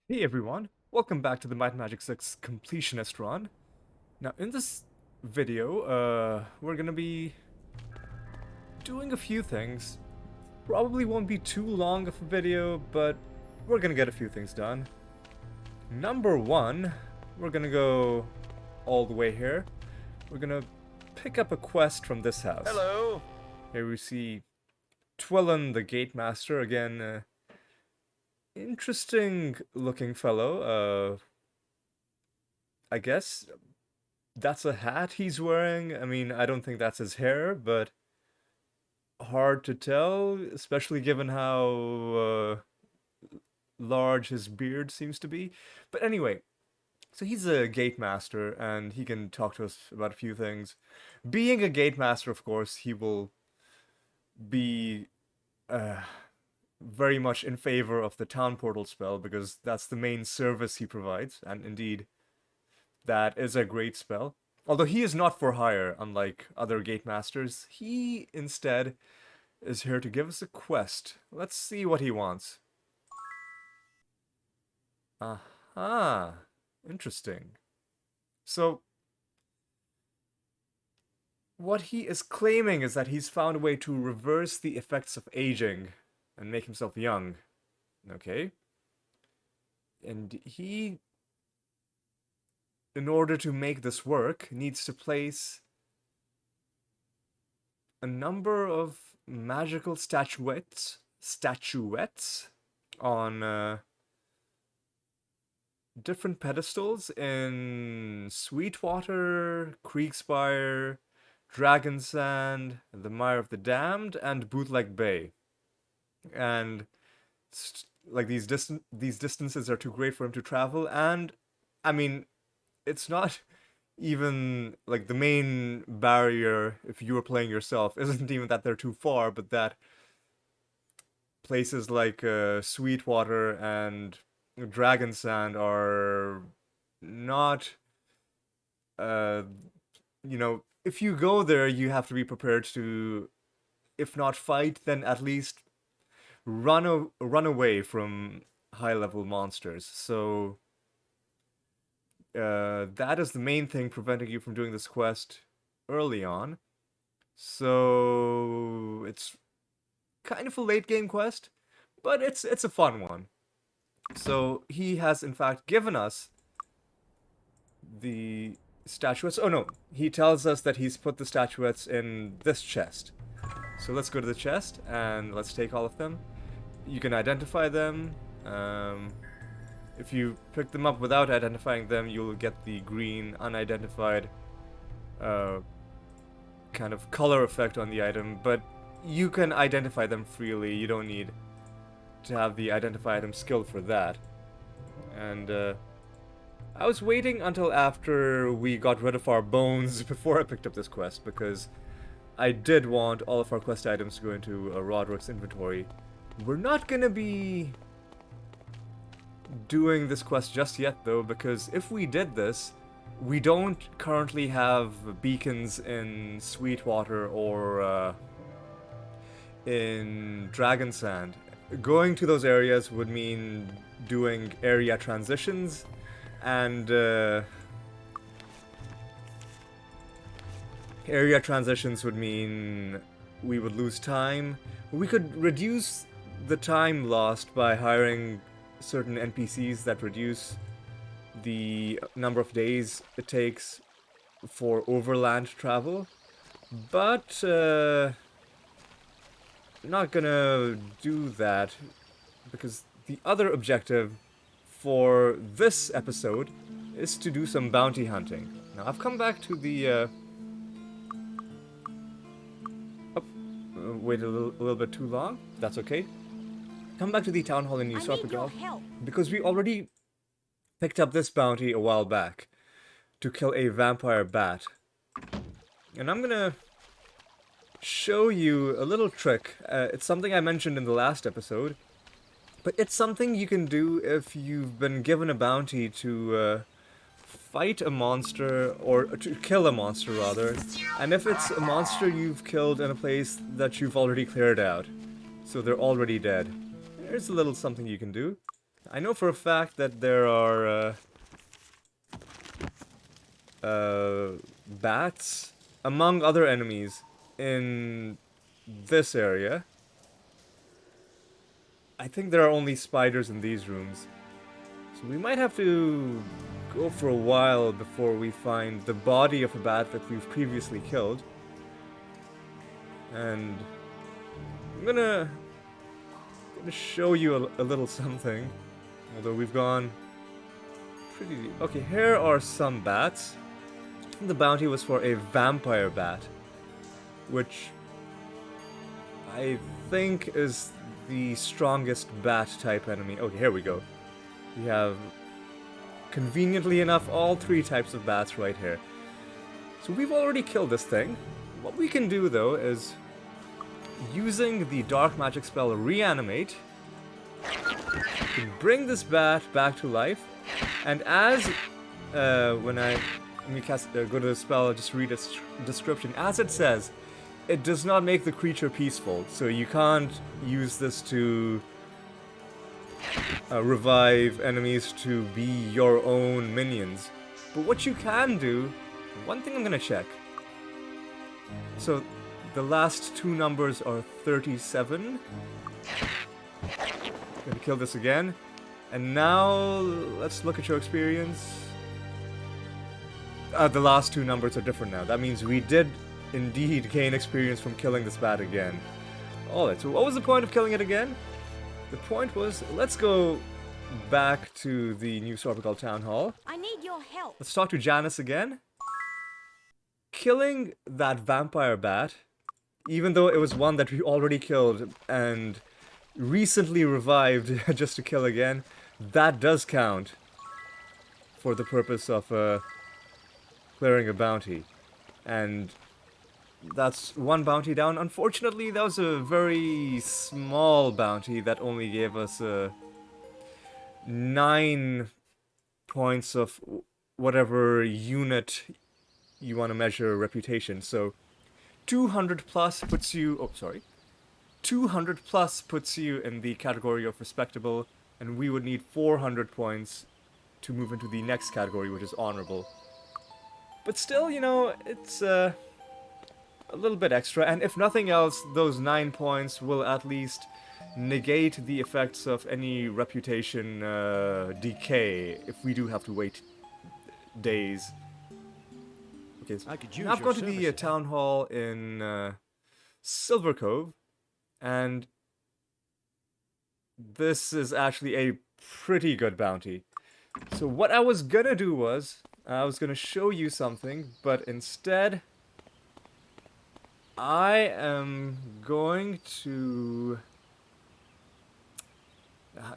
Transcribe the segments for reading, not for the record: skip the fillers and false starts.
Hey everyone, welcome back to the Might and Magic 6 Completionist run. Now in this video, we're gonna be doing a few things. Probably won't be too long of a video, but we're gonna get a few things done. Number one, we're gonna go all the way here. We're gonna pick up a quest from this house. Hello. Here we see Twillen the Gate Master, again, interesting looking fellow, I guess. That's a hat he's wearing. I mean, I don't think that's his hair, but hard to tell, especially given how large his beard seems to be. But anyway, so he's a gate master, and he can talk to us about a few things. Being a gate master, of course, he will be uh, very much in favor of the town portal spell because that's the main service he provides, and indeed, that is a great spell. Although he is not for hire, unlike other Gate Masters, he instead is here to give us a quest. Let's see what he wants. Aha, interesting. So, what he is claiming is that he's found a way to reverse the effects of aging and make himself young. Okay? And he, in order to make this work, needs to place a number of magical statuettes on different pedestals in Sweetwater, Creekspire, Dragonsand, the Mire of the Damned, and Bootleg Bay. And like these distances are too great for him to travel, and I mean, it's not even like the main barrier if you were playing yourself isn't even that they're too far, but that places like Sweetwater and Dragonsand are not, uh, if you go there, you have to be prepared to, if not fight, then at least run away from high level monsters. So that is the main thing preventing you from doing this quest early on. So it's kind of a late game quest, but it's a fun one. So he has in fact given us the statuettes. Oh no, he tells us that he's put the statuettes in this chest. So let's go to the chest and let's take all of them. You can identify them. If you pick them up without identifying them, you'll get the green unidentified uh, kind of color effect on the item, but you can identify them freely. You don't need to have the identify item skill for that. And I was waiting until after we got rid of our bones before I picked up this quest because I did want all of our quest items to go into Roderick's inventory. We're not gonna be doing this quest just yet though, because if we did this, we don't currently have beacons in Sweetwater or in Dragonsand. Going to those areas would mean doing area transitions, and area transitions would mean we would lose time. We could reduce the time lost by hiring certain NPCs that reduce the number of days it takes for overland travel, but not gonna do that because the other objective for this episode is to do some bounty hunting. Now I've come back to the wait a little bit too long. That's okay. Come back to the town hall in New Sorpigal because we already picked up this bounty a while back to kill a vampire bat. And I'm gonna show you a little trick. It's something I mentioned in the last episode, but it's something you can do if you've been given a bounty to fight a monster, or to kill a monster rather, and if it's a monster you've killed in a place that you've already cleared out, so they're already dead. Here's a little something you can do. I know for a fact that there are bats among other enemies in this area. I think there are only spiders in these rooms. So we might have to go for a while before we find the body of a bat that we've previously killed. And I'm gonna show you a little something. Although we've gone pretty deep. Okay, here are some bats. The bounty was for a vampire bat, which I think is the strongest bat type enemy. Okay, here we go. We have, conveniently enough, all 3 types of bats right here. So we've already killed this thing. What we can do, though, is using the dark magic spell Reanimate, we can bring this bat back to life, and as when we cast, go to the spell, just read its description. As it says, it does not make the creature peaceful, so you can't use this to revive enemies to be your own minions. But what you can do, one thing I'm gonna check. So the last 2 numbers are 37. Gonna kill this again. And now let's look at your experience. The last 2 numbers are different now. That means we did indeed gain experience from killing this bat again. Alright, so what was the point of killing it again? The point was, let's go back to the new Sorbical Town Hall. I need your help. Let's talk to Janice again. Killing that vampire bat, even though it was one that we already killed and recently revived just to kill again, that does count for the purpose of clearing a bounty. And that's 1 bounty down. Unfortunately, that was a very small bounty that only gave us 9 points of whatever unit you want to measure reputation. So 200 plus puts you... Oh, sorry. 200 plus puts you in the category of respectable, and we would need 400 points to move into the next category, which is honorable. But still, you know, it's a little bit extra, and if nothing else, those 9 points will at least negate the effects of any reputation decay if we do have to wait days. Okay, so now I've gone to the town hall in Silver Cove, and this is actually a pretty good bounty. So what I was gonna do was, I was gonna show you something, but instead I am going to...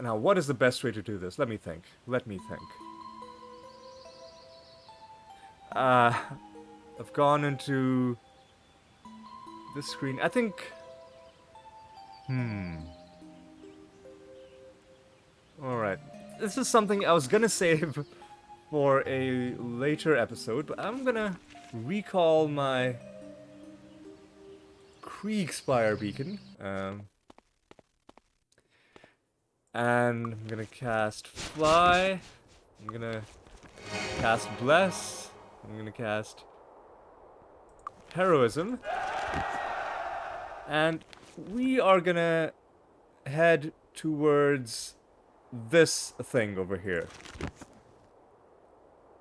Now, what is the best way to do this? Let me think. I've gone into this screen. I think... Alright. This is something I was gonna save for a later episode, but I'm gonna recall my Kriegspire beacon. And I'm gonna cast Fly. I'm gonna cast Bless. I'm gonna cast Heroism. And we are gonna head towards this thing over here.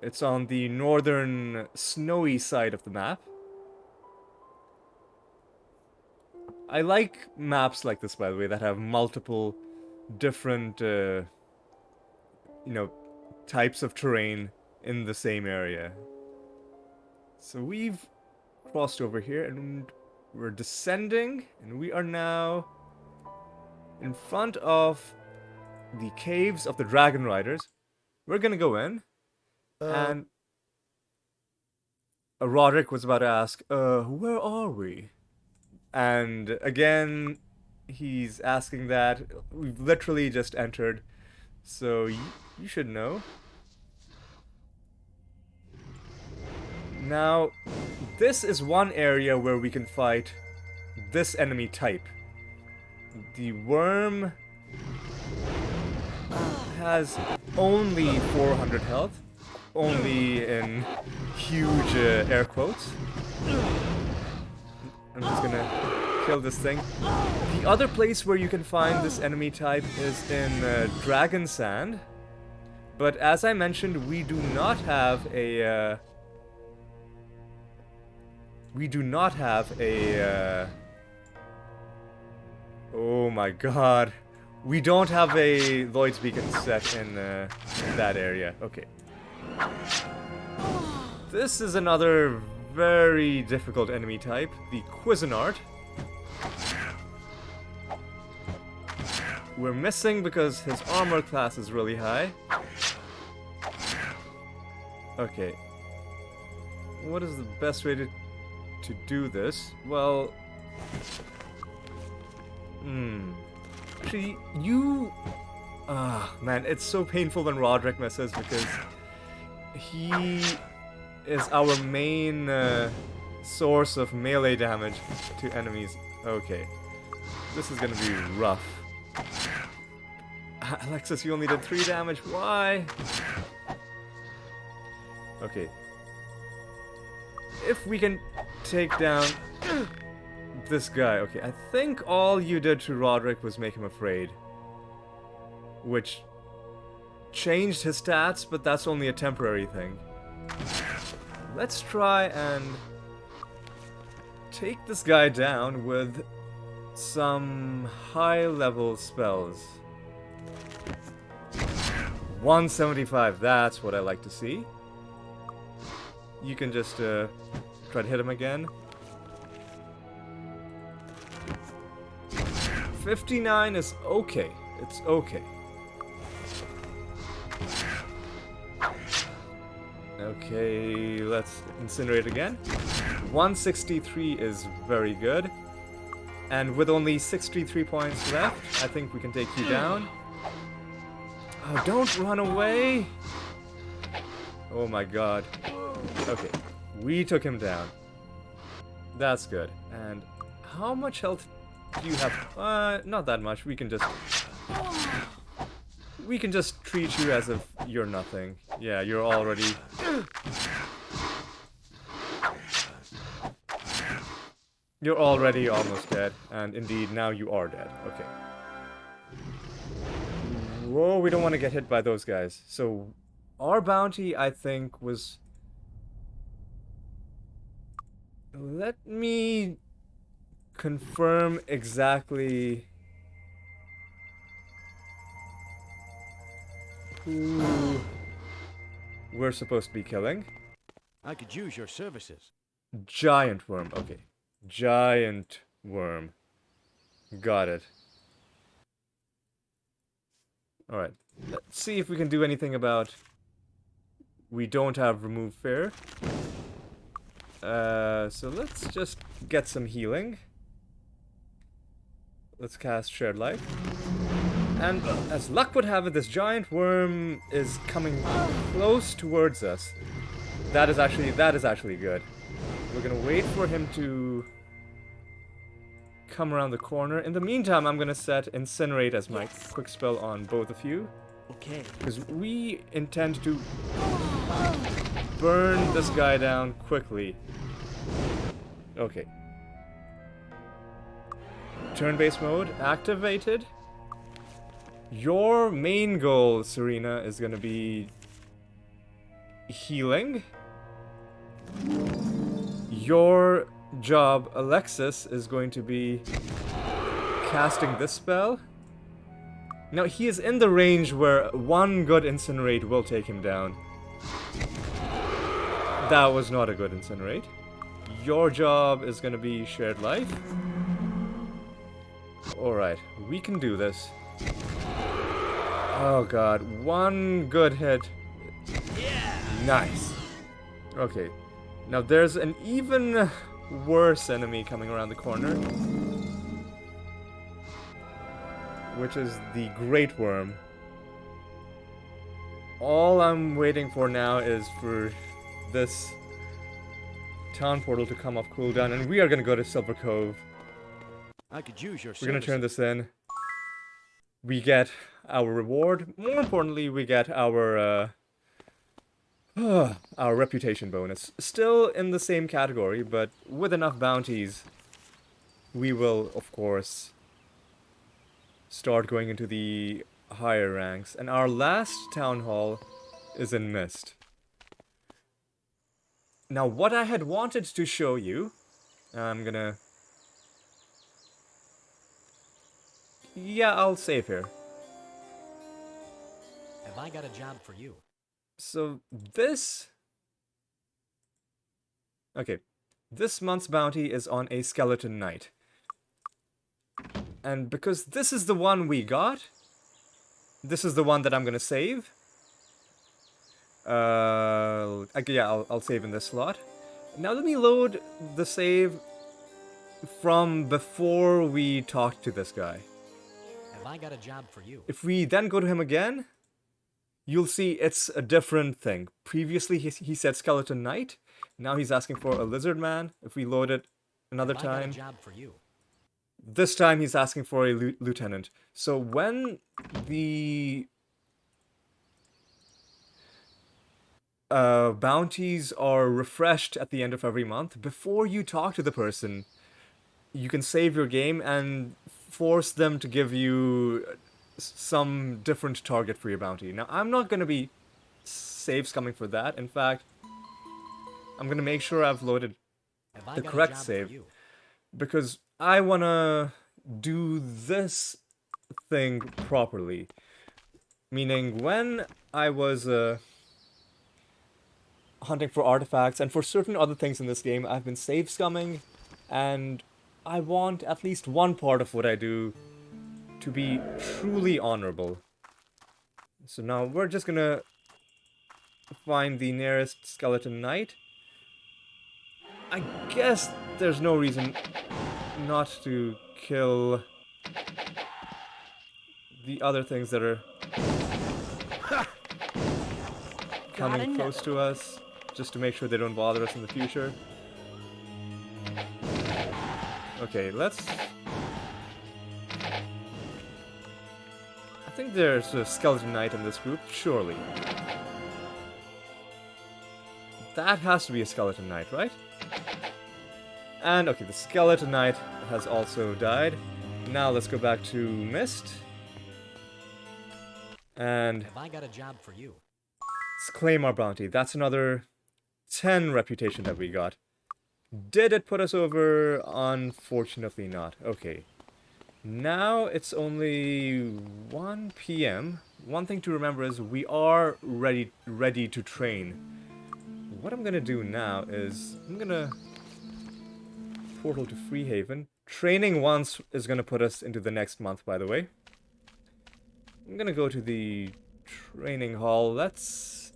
It's on the northern snowy side of the map. I like maps like this, by the way, that have multiple different, you know, types of terrain in the same area. So we've crossed over here, and we're descending, and we are now in front of the caves of the Dragon Riders. We're gonna go in, and Roderick was about to ask, where are we? And again, he's asking that. We've literally just entered, so you should know. Now, this is one area where we can fight this enemy type. The worm has only 400 health. Only in huge air quotes. I'm just gonna kill this thing. The other place where you can find this enemy type is in Dragon Sand. But as I mentioned, we do not have a... oh my god. We don't have a Lloyd's Beacon set in that area. Okay. This is another very difficult enemy type, the Cuisinart. We're missing because his armor class is really high. Okay. What is the best way to do this? Well... Actually, you... Ah, man, it's so painful when Roderick misses because he is our main source of melee damage to enemies. Okay. This is gonna be rough. Alexis, you only did 3 damage. Why? Okay. If we can take down this guy. Okay, I think all you did to Roderick was make him afraid. Which changed his stats, but that's only a temporary thing. Let's try and take this guy down with some high-level spells. 175, that's what I like to see. You can just try to hit him again. 59 is okay. It's okay. Okay, let's incinerate again. 163 is very good. And with only 63 points left, I think we can take you down. Oh, don't run away! Oh my god. Okay, we took him down. That's good. And how much health do you have? Not that much. We can just treat you as if you're nothing. Yeah, you're already... You're already almost dead, and indeed, now you are dead. Okay. Whoa, we don't want to get hit by those guys. So, our bounty, I think, was... Let me confirm exactly who we're supposed to be killing. I could use your services. Giant worm, okay. Giant worm. Got it. Alright. Let's see if we can do anything about... We don't have remove fear. So let's just get some healing. Let's cast Shared Life. And as luck would have it, this giant worm is coming close towards us. That is actually good. We're gonna wait for him to come around the corner. In the meantime, I'm gonna set Incinerate as my quick spell on both of you. Okay. Because we intend to burn this guy down quickly. Okay. Turn-based mode activated. Your main goal, Serena, is gonna be healing. Your job, Alexis, is going to be casting this spell. Now, he is in the range where one good Incinerate will take him down. That was not a good Incinerate. Your job is going to be Shared Life. Alright, we can do this. Oh god, one good hit. Yeah. Nice. Okay, now there's an even worse enemy coming around the corner. Which is the Great Worm. All I'm waiting for now is for this town portal to come off cooldown, and we are gonna go to Silver Cove. I could use your We're gonna turn this in. we get our reward. More importantly, we get our reputation bonus. Still in the same category, but with enough bounties, we will, of course, start going into the higher ranks. And our last town hall is in Mist. Now, what I had wanted to show you, I'm gonna... Yeah, I'll save here. Have I got a job for you? So, this... Okay. This month's bounty is on a skeleton knight. And because this is the one we got, this is the one that I'm gonna save. Yeah, I'll save in this slot. Now let me load the save from before we talked to this guy. Have I got a job for you? If we then go to him again, you'll see it's a different thing. Previously he said skeleton knight. Now he's asking for a lizard man. If we load it another Have I got time, a job for you? this time he's asking for a lieutenant. So when the bounties are refreshed at the end of every month, before you talk to the person, you can save your game and force them to give you some different target for your bounty. Now, I'm not going to be save scumming for that. In fact, I'm going to make sure I've loaded Have I the got correct a job save, for you? because I want to do this thing properly. Meaning, when I was hunting for artifacts and for certain other things in this game, I've been save scumming, and I want at least one part of what I do to be truly honorable. So now we're just gonna find the nearest skeleton knight. I guess there's no reason not to kill the other things that are coming close to us, just to make sure they don't bother us in the future. Okay, let's... I think there's a skeleton knight in this group, surely. That has to be a skeleton knight, right? And, okay, the skeleton knight has also died. Now let's go back to Mist. And Have I got a job for you? let's claim our bounty. That's another 10 reputation that we got. Did it put us over? Unfortunately not. Okay. Now it's only 1 p.m. One thing to remember is we are ready to train. What I'm gonna do now is I'm gonna portal to Freehaven. Training once is gonna put us into the next month, by the way. I'm gonna go to the training hall. Let's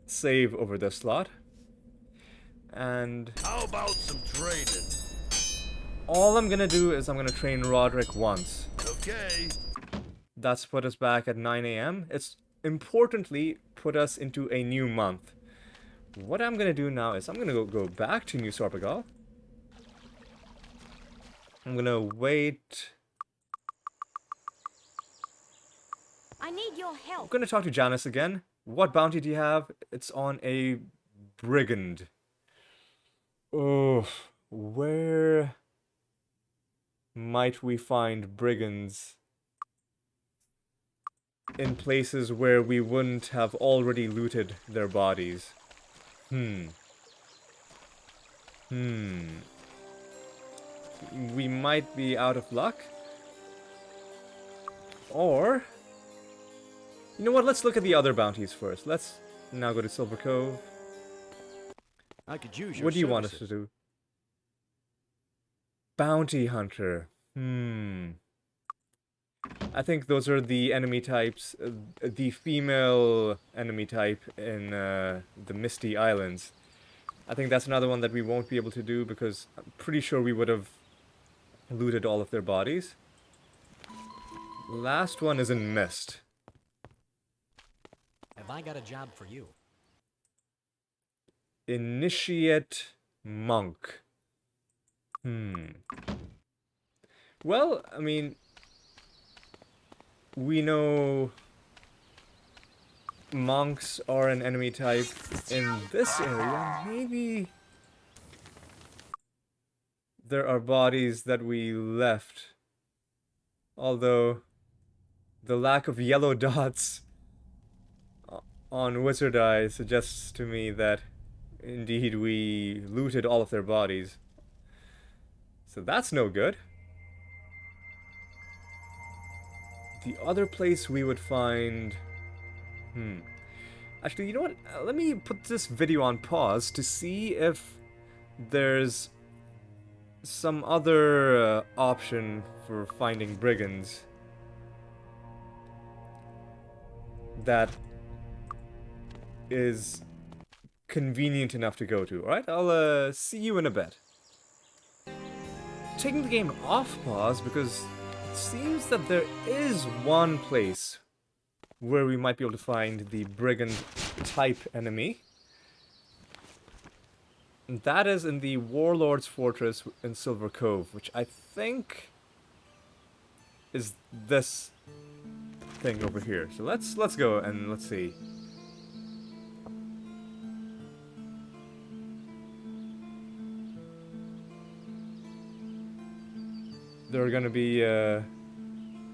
save over this slot. And How about some training? all I'm gonna do is I'm gonna train Roderick once. Okay. That's put us back at 9 a.m. It's importantly put us into a new month. What I'm gonna do now is I'm gonna go back to New Sarpagal. I'm gonna wait. I need your I'm help. gonna talk to Janice again. What bounty do you have? It's on a brigand. Oh, where might we find brigands in places where we wouldn't have already looted their bodies? We might be out of luck. Or... You know what, let's look at the other bounties first. Let's now go to Silver Cove. I could use your What do you want us to services. do? Bounty Hunter. I think those are the enemy types, the female enemy type in the Misty Islands. I think that's another one that we won't be able to do because I'm pretty sure we would have looted all of their bodies. Last one is in Mist. Have I got a job for you? Initiate Monk. Well, I mean... we know monks are an enemy type in this area. Maybe there are bodies that we left. Although the lack of yellow dots on Wizard Eye suggests to me that indeed we looted all of their bodies. So that's no good. The other place we would find... Actually, you know what? Let me put this video on pause to see if there's some other option for finding brigands that is convenient enough to go to. Alright, I'll see you in a bit. Taking the game off pause because it seems that there is one place where we might be able to find the brigand type enemy. And that is in the Warlord's Fortress in Silver Cove, which I think is this thing over here. So let's go and let's see. There are gonna be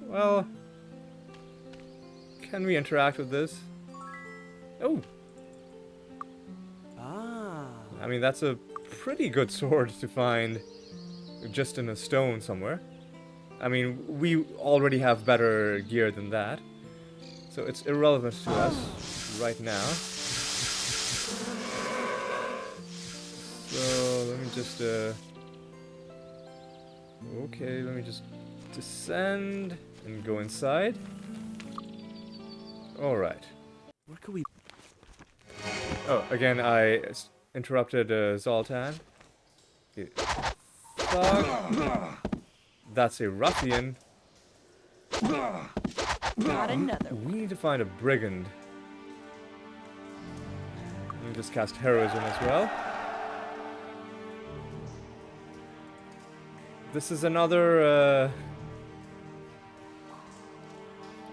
well, can we interact with this? Oh, I mean, that's a pretty good sword to find just in a stone somewhere. I mean, we already have better gear than that, so it's irrelevant to us right now. So, let me just, okay, let me just descend and go inside. Alright. What could we... Oh, again, I interrupted Zoltan. Fuck. That's a ruffian. Got another. We need to find a brigand. Let me just cast heroism as well. This is another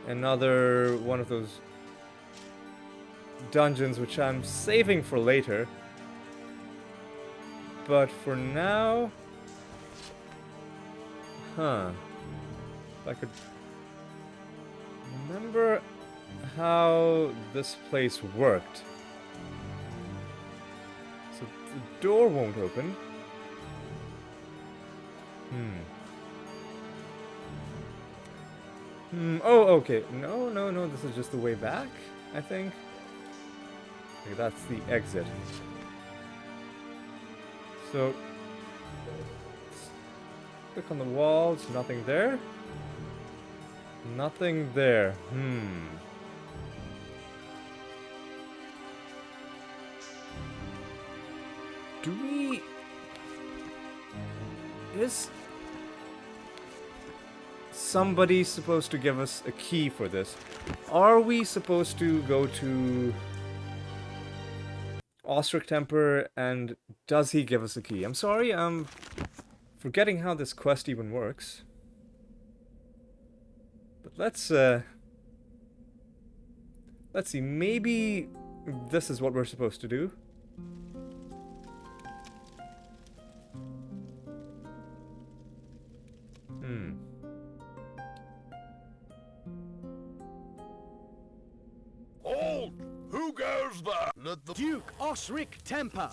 another one of those dungeons which I'm saving for later. But for now... Huh. If I could remember how this place worked. So the door won't open. Oh, okay. No, this is just the way back, I think. Okay, that's the exit. So, click on the walls, nothing there. Nothing there. Do we... Is somebody supposed to give us a key for this? Are we supposed to go to Ostric Temper, and does he give us a key? I'm sorry, I'm forgetting how this quest even works. But let's see, maybe this is what we're supposed to do. Hold! Who goes there? Let the Duke Osric Temper,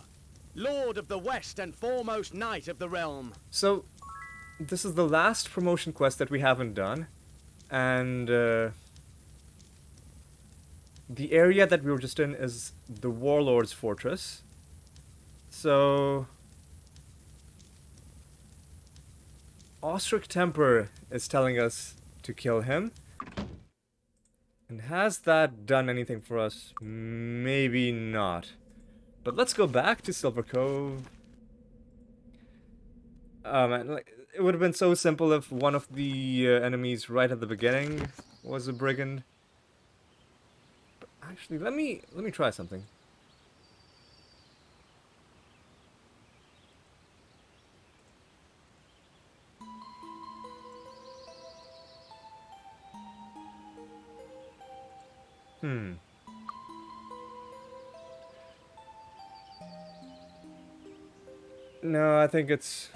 Lord of the West and foremost knight of the realm. So, this is the last promotion quest that we haven't done. And, the area that we were just in is the Warlord's Fortress. So... Ostric Temper is telling us to kill him. And has that done anything for us? Maybe not. But let's go back to Silver Cove. Man, like, it would have been so simple if one of the enemies right at the beginning was a brigand. But actually, let me try something. Hmm. No, I think it's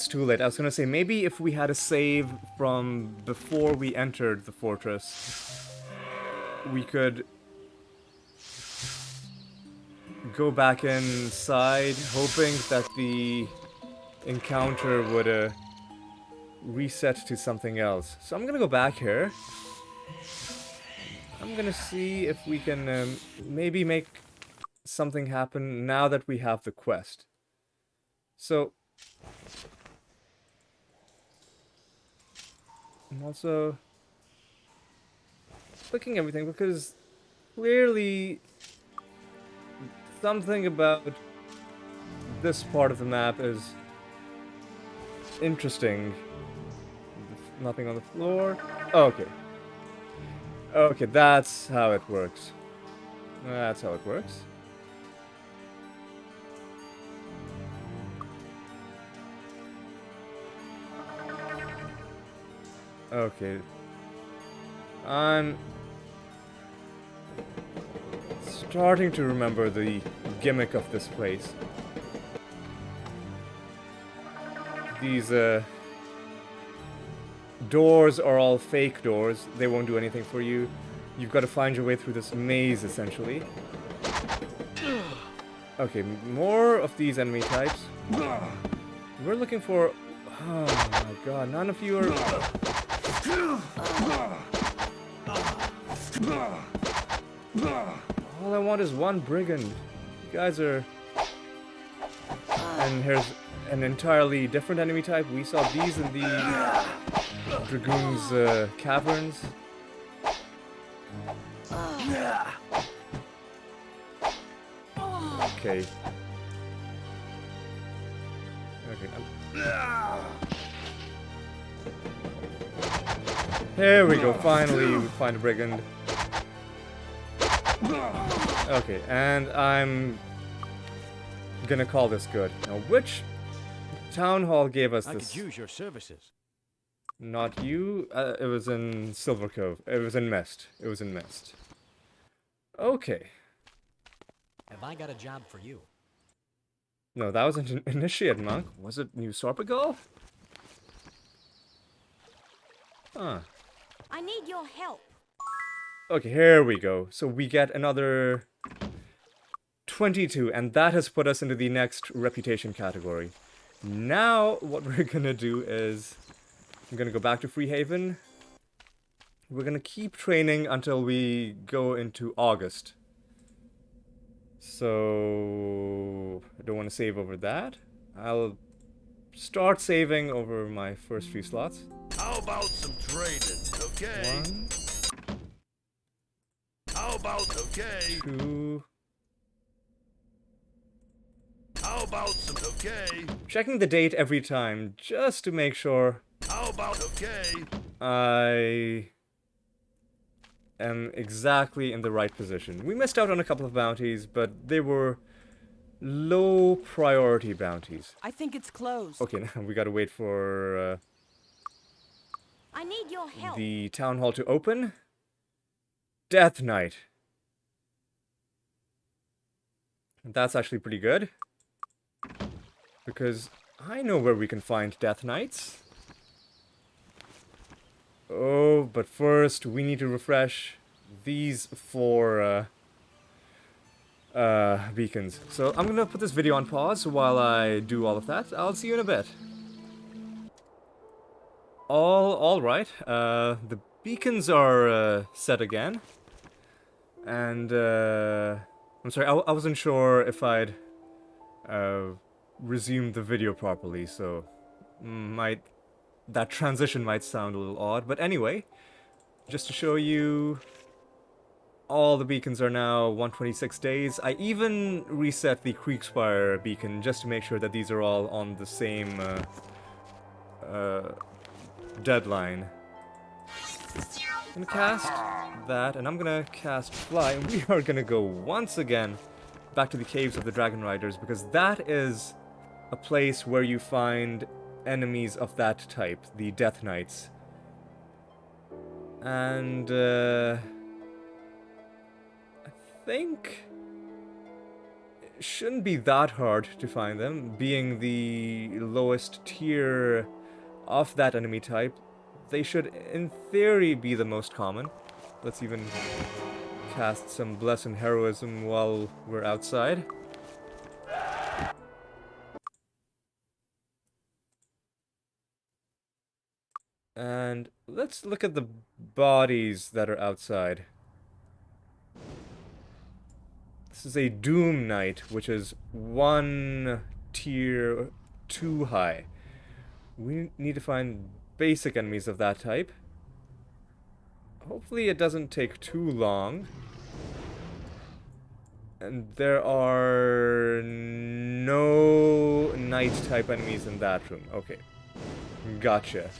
too late. I was gonna say, maybe if we had a save from before we entered the fortress, we could go back inside, hoping that the encounter would reset to something else. So I'm gonna go back here. I'm gonna see if we can maybe make something happen now that we have the quest. So I'm also clicking everything because clearly something about this part of the map is interesting. Nothing on the floor. Oh, okay. Okay, that's how it works. That's how it works. Okay. I'm starting to remember the gimmick of this place. These, doors are all fake doors. They won't do anything for you. You've got to find your way through this maze, essentially. Okay, more of these enemy types. We're looking for... Oh my god, none of you are... All I want is one brigand. You guys are... And here's an entirely different enemy type. We saw these in the Dragoon's caverns. Okay. Okay. There we go. Finally, we find a brigand. Okay, and I'm gonna call this good. Now, which town hall gave us I this? could use your services. Not you. It was in Silver Cove. It was in Mist. It was in Mist. Okay. Have I got a job for you? No, that was an initiate monk. Was it New Sorpagal? Huh. I need your help. Okay, here we go. So we get another 22, and that has put us into the next reputation category. Now, what we're gonna do is... I'm gonna go back to Freehaven. We're gonna keep training until we go into August. So... I don't want to save over that. I'll start saving over my first few slots. How about some trading, okay? 1, How about okay? 2... How about some okay? Checking the date every time, just to make sure How about okay? I am exactly in the right position. We missed out on a couple of bounties, but they were low priority bounties. I think it's closed. Okay, now we gotta wait for I need your help. the town hall to open. Death Knight. That's actually pretty good. Because I know where we can find Death Knights. Oh, but first we need to refresh these 4 beacons. So I'm gonna put this video on pause while I do all of that. I'll see you in a bit. All right. The beacons are set again, and I'm sorry. I wasn't sure if I'd resumed the video properly, so that transition might sound a little odd. But anyway, just to show you, all the beacons are now 126 days. I even reset the Creekspire beacon just to make sure that these are all on the same deadline. I'm gonna cast that, and I'm gonna cast Fly, and we are gonna go once again back to the Caves of the Dragon Riders, because that is a place where you find enemies of that type, the Death Knights. And think it shouldn't be that hard to find them, being the lowest tier of that enemy type. They should, in theory, be the most common. Let's even cast some Bless and Heroism while we're outside. And let's look at the bodies that are outside. This is a Doom Knight, which is 1 tier too high. We need to find basic enemies of that type. Hopefully it doesn't take too long. And there are no Knight type enemies in that room. Okay. Gotcha.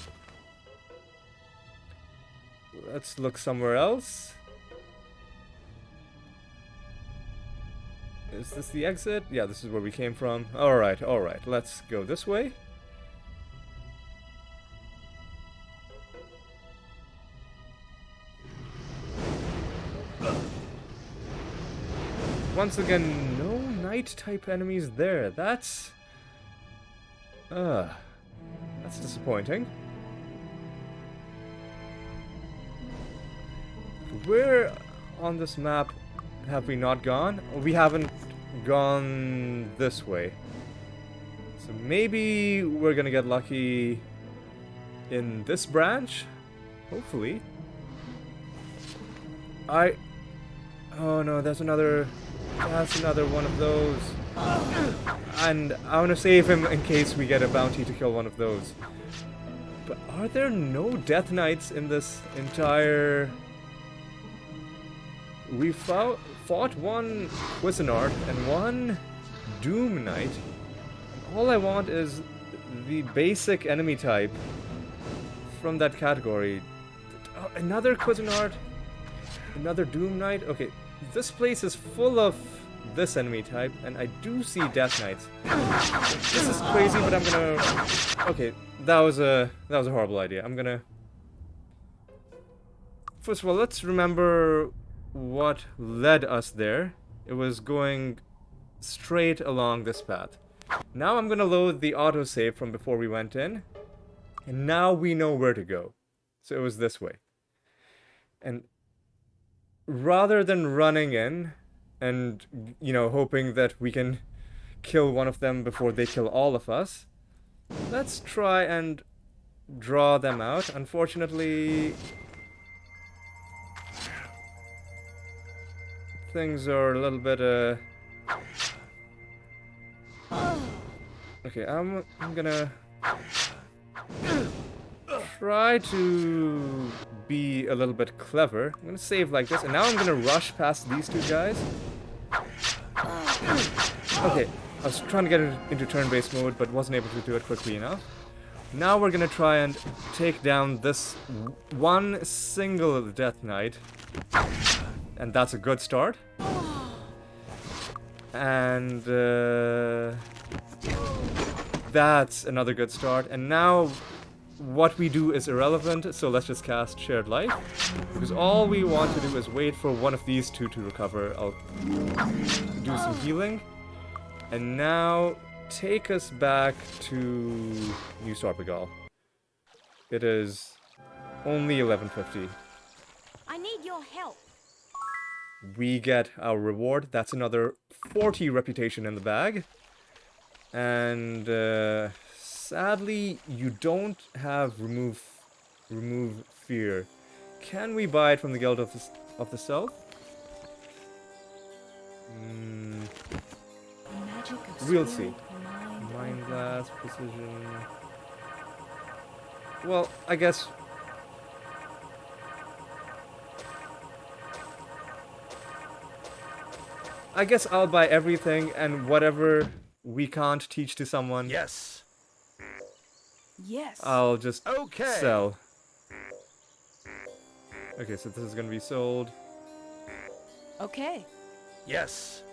Let's look somewhere else. Is this the exit? Yeah, this is where we came from. Alright, alright. Let's go this way. Once again, no Knight type enemies there. That's disappointing. Where on this map have we not gone? We haven't gone this way. So maybe we're gonna get lucky in this branch? Hopefully. Oh no, that's another one of those. And I want to save him in case we get a bounty to kill one of those. But are there no Death Knights in this entire... We fought one Cuisinart and one Doom Knight. And all I want is the basic enemy type from that category. Oh, another Cuisinart, another Doom Knight. Okay, this place is full of this enemy type, and I do see Death Knights. This is crazy, but I'm gonna... Okay, that was a horrible idea. I'm gonna... First of all, let's remember what led us there. It was going straight along this path. Now I'm gonna load the autosave from before we went in, and now we know where to go. So it was this way. And rather than running in and, you know, hoping that we can kill one of them before they kill all of us, let's try and draw them out. Unfortunately, things are a little bit, Okay, I'm gonna try to be a little bit clever. I'm gonna save like this, and now I'm gonna rush past these two guys. Okay, I was trying to get into turn-based mode, but wasn't able to do it quickly enough. Now we're gonna try and take down this one single Death Knight. And that's a good start. And that's another good start. And now what we do is irrelevant, so let's just cast Shared Life. Because all we want to do is wait for one of these two to recover. I'll do some healing. And now take us back to New Sarpegal. It is only 11:50. I need your help. We get our reward. That's another 40 reputation in the bag. And sadly, you don't have remove fear. Can we buy it from the Guild of the South? We'll see. Mind Blast, Precision. Well, I guess... I'll buy everything, and whatever we can't teach to someone, Yes. Yes. I'll just Okay. sell. Okay, so this is gonna be sold. Okay. Yes.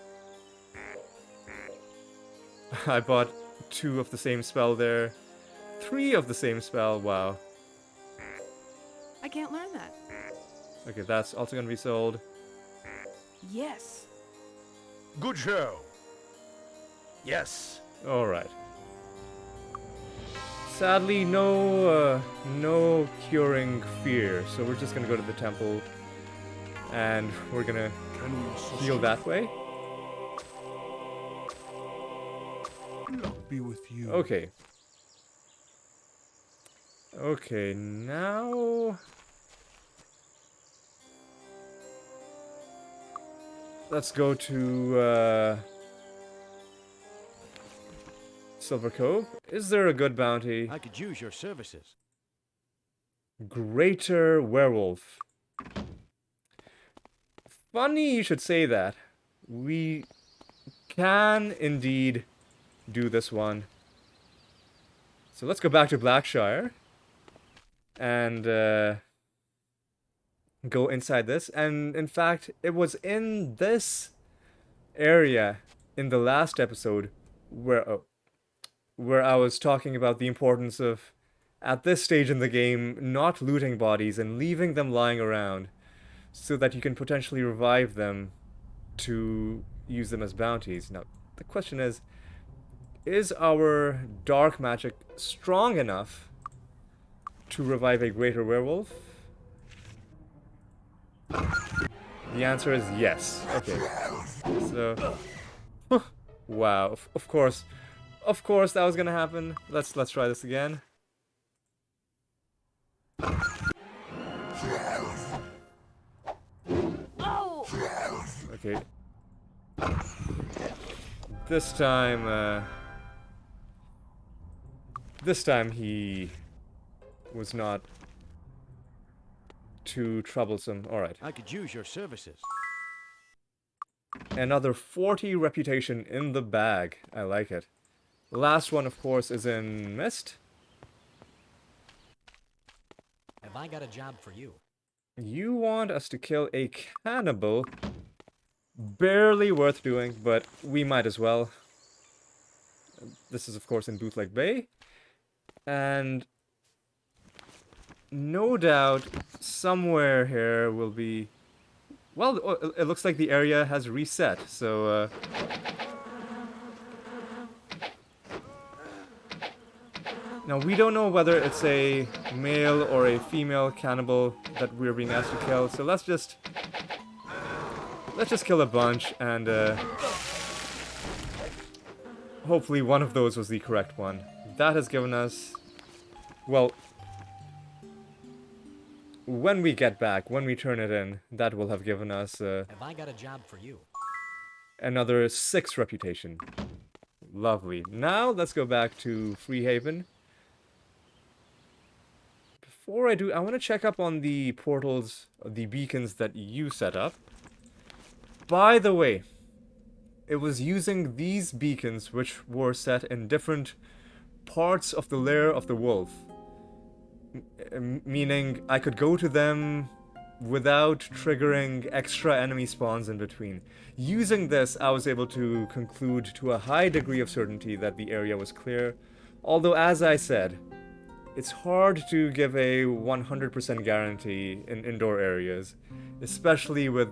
I bought 2 of the same spell there. 3 of the same spell, wow. I can't learn that. Okay, that's also gonna be sold. Yes. Good show. Yes. All right. Sadly, no curing fear. So we're just gonna go to the temple, and we're gonna heal that way. Luck be with you. Okay. Okay, now let's go to Silver Cove. Is there a good bounty? I could use your services. Greater Werewolf. Funny you should say that. We can indeed do this one. So let's go back to Blackshire and go inside this. And in fact, it was in this area in the last episode where I was talking about the importance of, at this stage in the game, not looting bodies and leaving them lying around so that you can potentially revive them to use them as bounties. Now, the question is our dark magic strong enough to revive a greater werewolf? The answer is yes. Okay. So, wow. Of course that was gonna happen. Let's try this again. Oh! Okay. This time he was not too troublesome. All right. I could use your services. Another 40 reputation in the bag. I like it. Last one, of course, is in Mist. Have I got a job for you? You want us to kill a cannibal. Barely worth doing, but we might as well. This is, of course, in Bootleg Bay. And no doubt somewhere here will be... Well, it looks like the area has reset, so... Now, we don't know whether it's a male or a female cannibal that we're being asked to kill, so let's just kill a bunch, and hopefully one of those was the correct one. That has given us, well, when we get back, when we turn it in, that will have given us Have I got a job for you? another 6 reputation. Lovely. Now, let's go back to Freehaven. Before I do, I want to check up on the portals, the beacons that you set up. By the way, it was using these beacons which were set in different parts of the lair of the wolf. Meaning, I could go to them without triggering extra enemy spawns in between. Using this, I was able to conclude to a high degree of certainty that the area was clear. Although, as I said, it's hard to give a 100% guarantee in indoor areas, especially with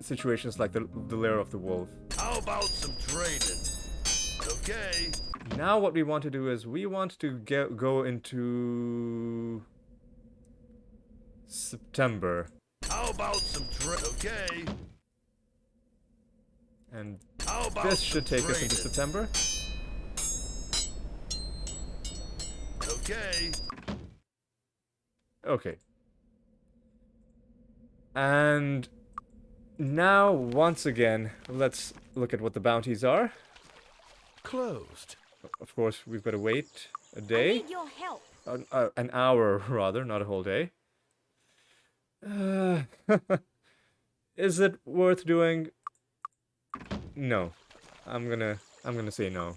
situations like the lair of the wolf. How about some training? Okay. Now what we want to do is we want to go into September. How about some okay. And How about this should take us into training? September. Okay. Okay. And now, once again, let's look at what the bounties are. Closed. Of course, we've got to wait a I day. need your help. An hour, rather, not a whole day. Is it worth doing? No. I'm gonna say no.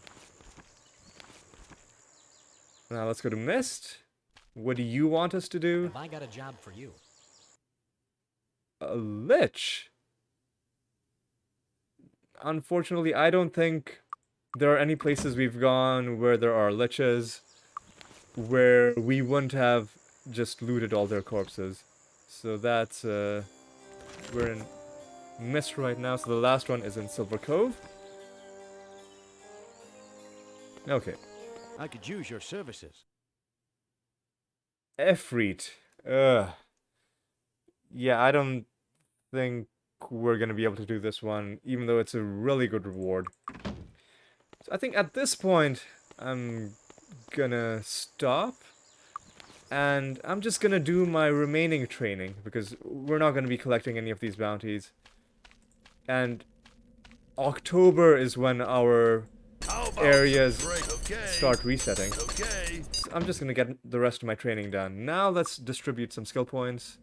Now let's go to Mist. What do you want us to do? Have I got a job for you? A lich? Unfortunately, I don't think there are any places we've gone where there are liches where we wouldn't have just looted all their corpses. So that's, we're in miss right now, so the last one is in Silver Cove. Okay. I could use your services. Efreet. Ugh. Yeah, I don't think we're gonna be able to do this one, even though it's a really good reward. So I think at this point, I'm gonna stop. And I'm just gonna do my remaining training, because we're not gonna be collecting any of these bounties. And October is when our How about areas some drink? Okay. start resetting. Okay. So I'm just gonna get the rest of my training done. Now let's distribute some skill points.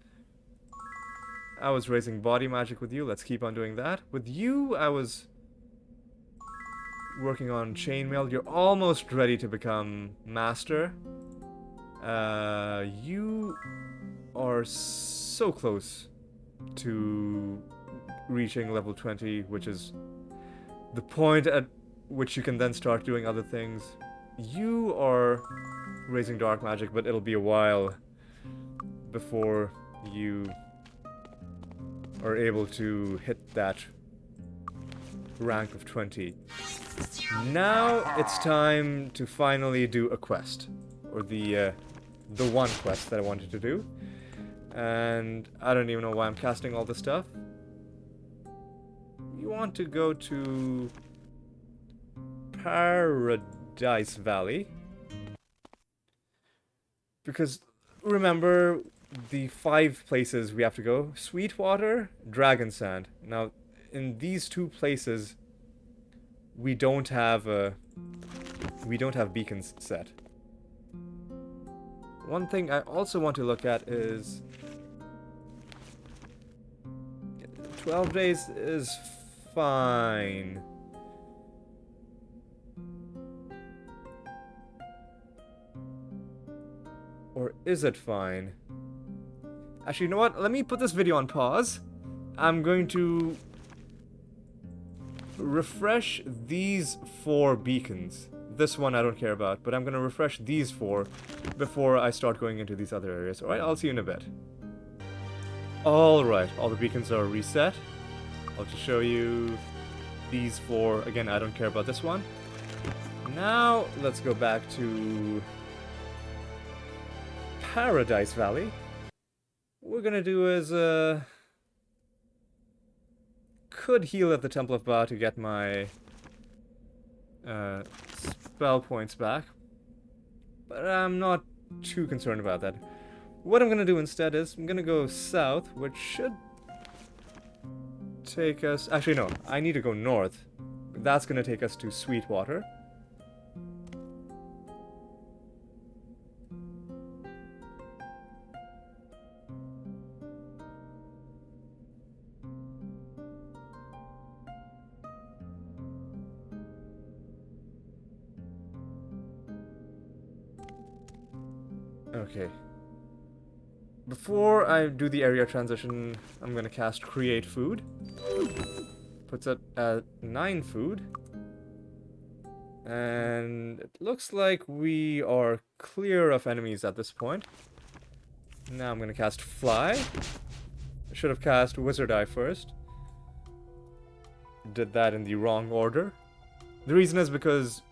I was raising body magic with you. Let's keep on doing that. With you, I was working on chainmail. You're almost ready to become master. You are so close to reaching level 20, which is the point at which you can then start doing other things. You are raising dark magic, but it'll be a while before you are able to hit that rank of 20. Now it's time to finally do a quest, or the one quest that I wanted to do. And I don't even know why I'm casting all this stuff. You want to go to Paradise Valley, because remember the 5 places we have to go: Sweetwater, Dragon Sand. Now in these 2 places we don't have beacons set. One thing I also want to look at is 12 days is fine. Or is it fine? Actually, you know what? Let me put this video on pause. I'm going to refresh these 4 beacons. This one I don't care about, but I'm going to refresh these 4 before I start going into these other areas. Alright, I'll see you in a bit. Alright, all the beacons are reset. I'll just show you these 4. Again, I don't care about this one. Now, let's go back to Paradise Valley. What we're gonna do is, could heal at the Temple of Ba to get my spell points back, but I'm not too concerned about that. What I'm gonna do instead is I'm gonna go south, which should take us... Actually, no, I need to go north. That's gonna take us to Sweetwater. Okay. Before I do the area transition, I'm gonna cast Create Food. Puts it at 9 food. And it looks like we are clear of enemies at this point. Now I'm gonna cast Fly. I should have cast Wizard Eye first. Did that in the wrong order. The reason is because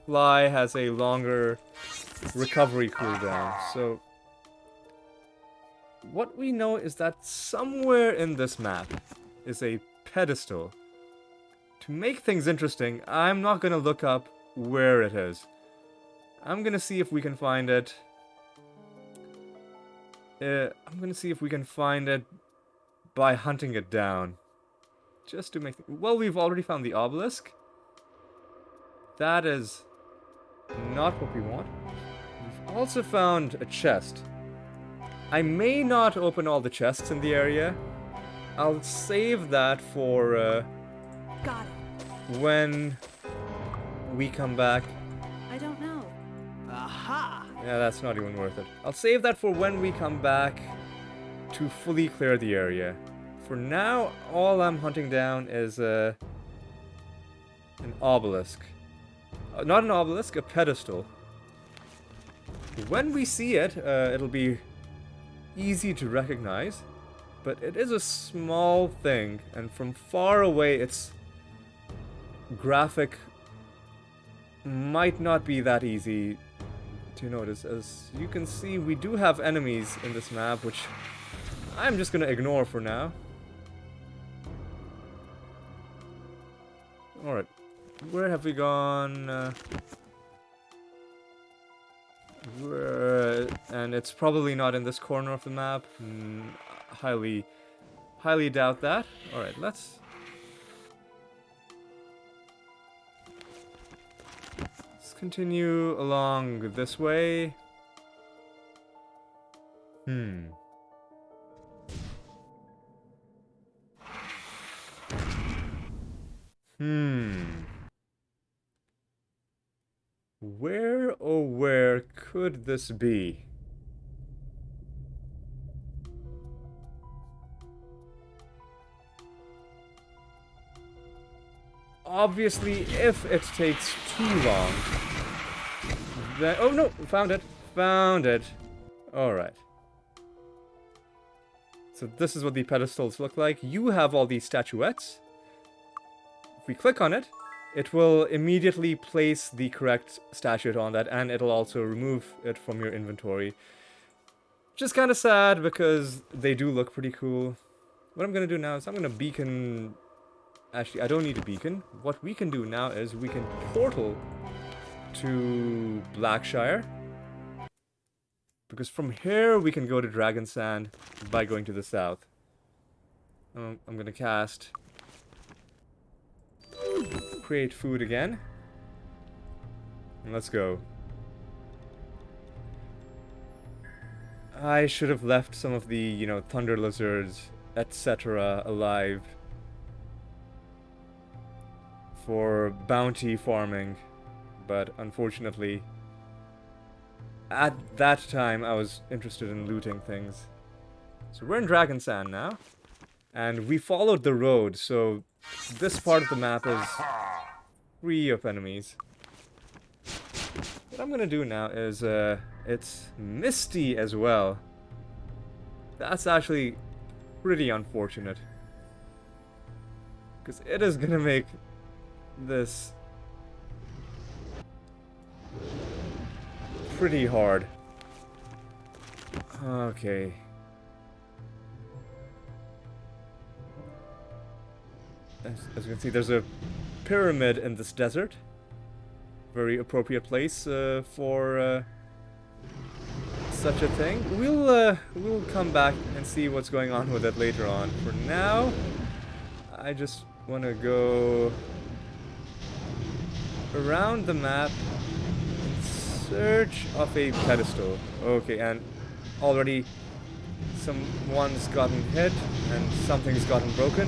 Fly has a longer recovery cooldown, so what we know is that somewhere in this map is a pedestal. To make things interesting, I'm not gonna look up where it is. I'm gonna see if we can find it. I'm gonna see if we can find it by hunting it down. Just to make... Well, we've already found the obelisk. That is not what we want. We've also found a chest. I may not open all the chests in the area. I'll save that for Got it. when we come back. I don't know. Aha! Yeah, that's not even worth it. I'll save that for when we come back to fully clear the area. For now, all I'm hunting down is an obelisk. Not an obelisk, a pedestal. When we see it, it'll be easy to recognize. But it is a small thing, and from far away its graphic might not be that easy to notice. As you can see, we do have enemies in this map, which I'm just gonna ignore for now. Alright, where have we gone? And it's probably not in this corner of the map. Highly doubt that. Alright, let's continue along this way. Where, oh where could this be? Obviously, if it takes too long, then... Oh no! Found it! Found it! Alright. So this is what the pedestals look like. You have all these statuettes. If we click on it, it will immediately place the correct statuette on that, and it'll also remove it from your inventory. Just kind of sad, because they do look pretty cool. What I'm going to do now is I'm going to beacon... Actually, I don't need a beacon. What we can do now is we can portal to Blackshire. Because from here we can go to Dragon Sand by going to the south. I'm going to cast... Create food again. And let's go. I should have left some of the, you know, thunder lizards, etc. alive for bounty farming, but unfortunately at that time I was interested in looting things. So we're in Dragon Sand now, and we followed the road, so this part of the map is free of enemies. What I'm gonna do now is, it's misty as well. That's actually pretty unfortunate, because it is gonna make this pretty hard. Okay. As you can see, there's a pyramid in this desert. Very appropriate place for such a thing. We'll come back and see what's going on with it later on. For now, I just want to go around the map in search of a pedestal. Okay, and already someone's gotten hit and something's gotten broken.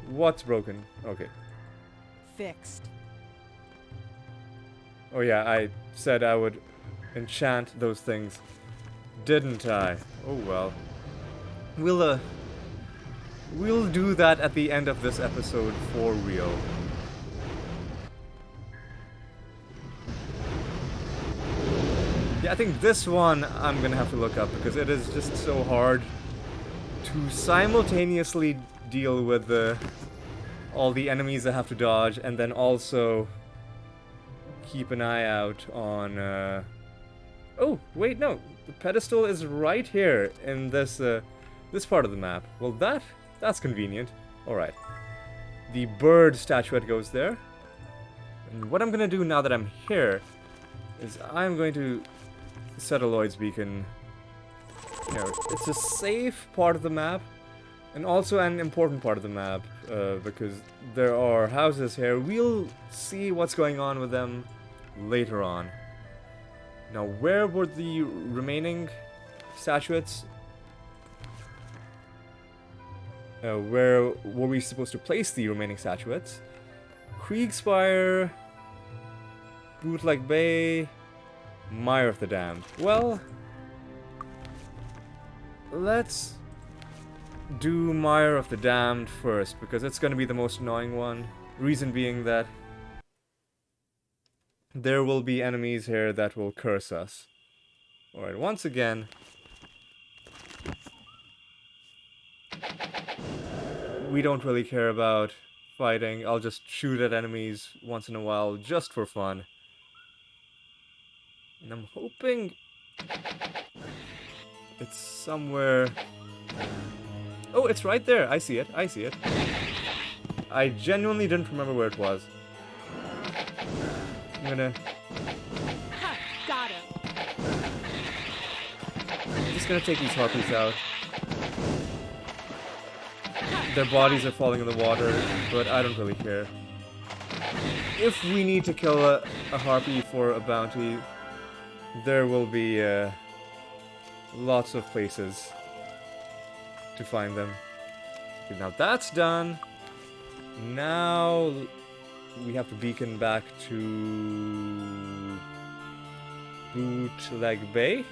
What's broken? Okay. Fixed. Oh yeah, I said I would enchant those things, didn't I? Oh well. We'll do that at the end of this episode for real. Yeah, I think this one I'm gonna have to look up, because it is just so hard to simultaneously deal with all the enemies I have to dodge, and then also keep an eye out on... Oh, wait, no. The pedestal is right here in this this part of the map. Well, that's convenient. Alright. The bird statuette goes there. And what I'm gonna do now that I'm here is I'm going to set a Lloyd's beacon. You know, it's a safe part of the map, and also an important part of the map, because there are houses here. We'll see what's going on with them later on. Now, where were the remaining statuettes? Where were we supposed to place the remaining statuettes? Kriegspire, Bootleg Bay, Mire of the Damned. Well, let's do Mire of the Damned first, because it's going to be the most annoying one. Reason being that there will be enemies here that will curse us. Alright, once again. We don't really care about fighting. I'll just shoot at enemies once in a while, just for fun. And I'm hoping it's somewhere... Oh, it's right there. I see it. I see it. I genuinely didn't remember where it was. I'm gonna... Ha! Got him. I'm just gonna take these harpies out. Their bodies are falling in the water, but I don't really care. If we need to kill a harpy for a bounty, there will be lots of places to find them. Okay, now that's done. Now we have to beacon back to Bootleg Bay.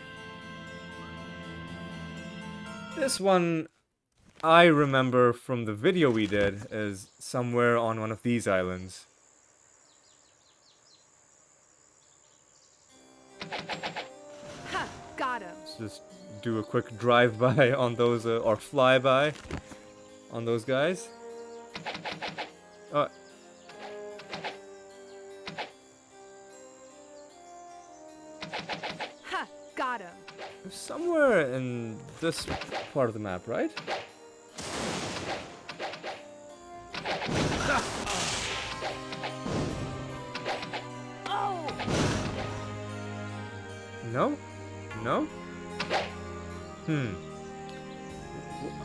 This one I remember from the video we did is somewhere on one of these islands. Ha! Got him. Let's just do a quick drive-by on those, or fly-by on those guys. Ha! Got him. Somewhere in this part of the map, right? Oh! No? No?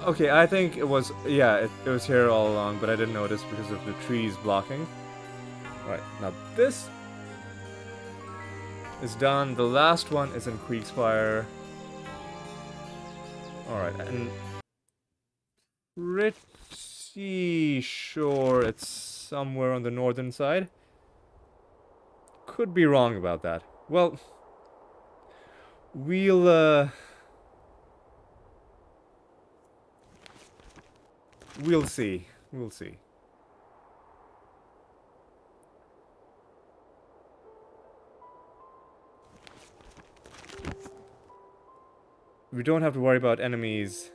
Okay, I think it was... Yeah, it was here all along, but I didn't notice because of the trees blocking. Alright, now this is done. The last one is in Creekspire. Alright, and pretty sure it's somewhere on the northern side. Could be wrong about that. Well, we'll see. We'll see. We don't have to worry about enemies.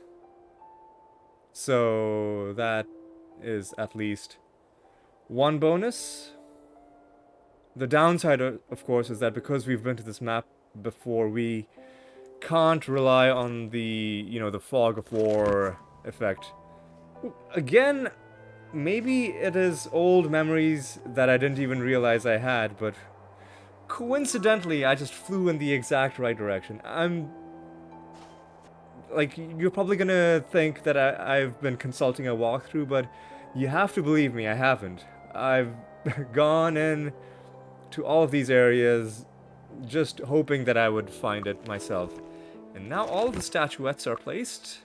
So that is at least one bonus. The downside, of course, is that because we've been to this map before, we can't rely on the, you know, the fog of war effect. Again, maybe it is old memories that I didn't even realize I had, but coincidentally, I just flew in the exact right direction. Like, you're probably gonna think that I've been consulting a walkthrough, but you have to believe me, I haven't. I've gone in to all of these areas just hoping that I would find it myself. And now all of the statuettes are placed.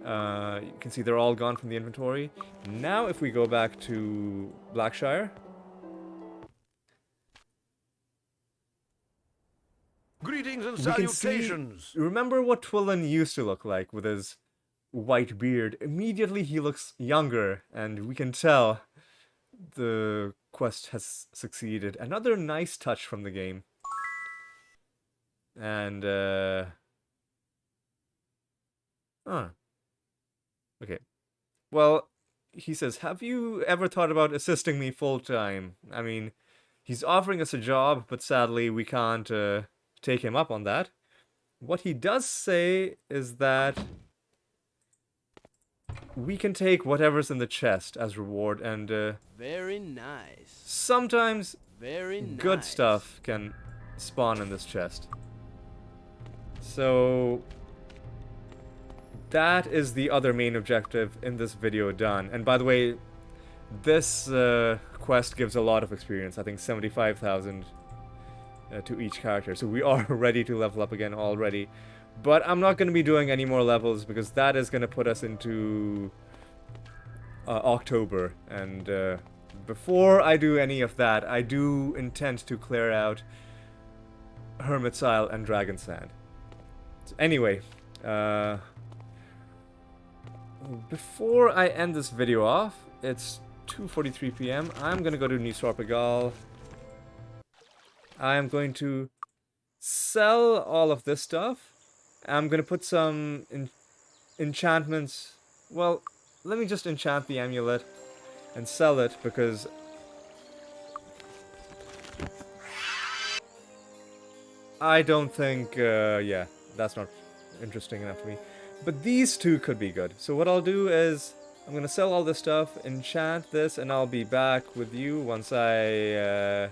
You can see they're all gone from the inventory. Now if we go back to Blackshire. Greetings and We can salutations. see, remember what Twillin used to look like with his white beard? Immediately he looks younger, and we can tell the quest has succeeded. Another nice touch from the game. And, okay. Well, he says, have you ever thought about assisting me full-time? I mean, he's offering us a job, but sadly we can't, take him up on that. What he does say is that we can take whatever's in the chest as reward, and Very nice. sometimes Very nice. good stuff can spawn in this chest. So that is the other main objective in this video done. And by the way, this quest gives a lot of experience. I think 75,000 to each character. So we are ready to level up again already. But I'm not going to be doing any more levels because that is going to put us into October. And before I do any of that, I do intend to clear out Hermit's Isle and Dragon Sand. So anyway, before I end this video off, it's 2:43 p.m. I'm going to go to New Sorpagal. I am going to sell all of this stuff. I'm gonna put some enchantments. Well, let me just enchant the amulet and sell it because I don't think, yeah, that's not interesting enough to me. But these two could be good. So what I'll do is, I'm gonna sell all this stuff, enchant this, and I'll be back with you once I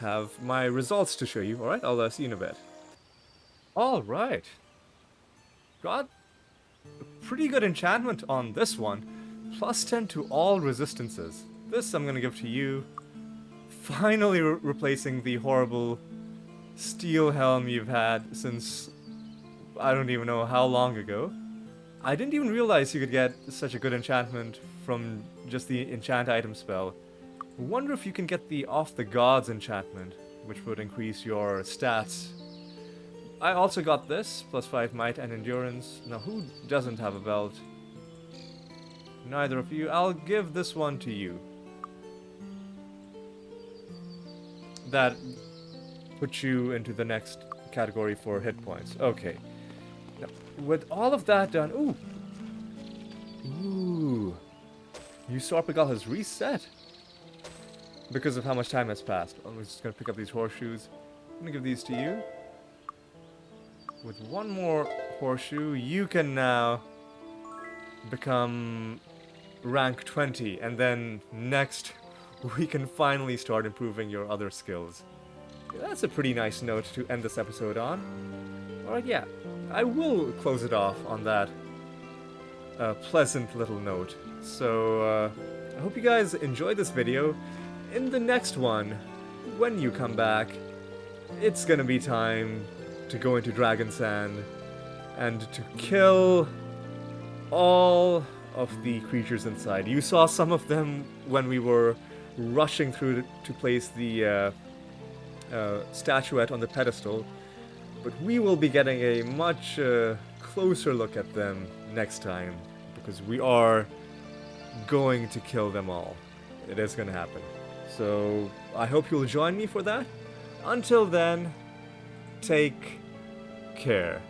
have my results to show you. Alright, I'll see you in a bit. Alright. Got a pretty good enchantment on this one. Plus 10 to all resistances. This I'm gonna give to you. Finally replacing the horrible steel helm you've had since I don't even know how long ago. I didn't even realize you could get such a good enchantment from just the enchant item spell. Wonder if you can get the Off the Gods enchantment, which would increase your stats. I also got this, plus 5 might and endurance. Now who doesn't have a belt? Neither of you. I'll give this one to you. That puts you into the next category for hit points. Okay. Now, with all of that done... Ooh! Ooh! Usurpagal has reset. Because of how much time has passed. I'm just gonna pick up these horseshoes. I'm gonna give these to you. With one more horseshoe, you can now become rank 20. And then next, we can finally start improving your other skills. That's a pretty nice note to end this episode on. Alright, yeah. I will close it off on that pleasant little note. So, I hope you guys enjoyed this video. In the next one, when you come back, it's gonna be time to go into Dragon Sand and to kill all of the creatures inside. You saw some of them when we were rushing through to place the statuette on the pedestal, but we will be getting a much closer look at them next time, because we are going to kill them all. It is going to happen. So I hope you'll join me for that. Until then, take care.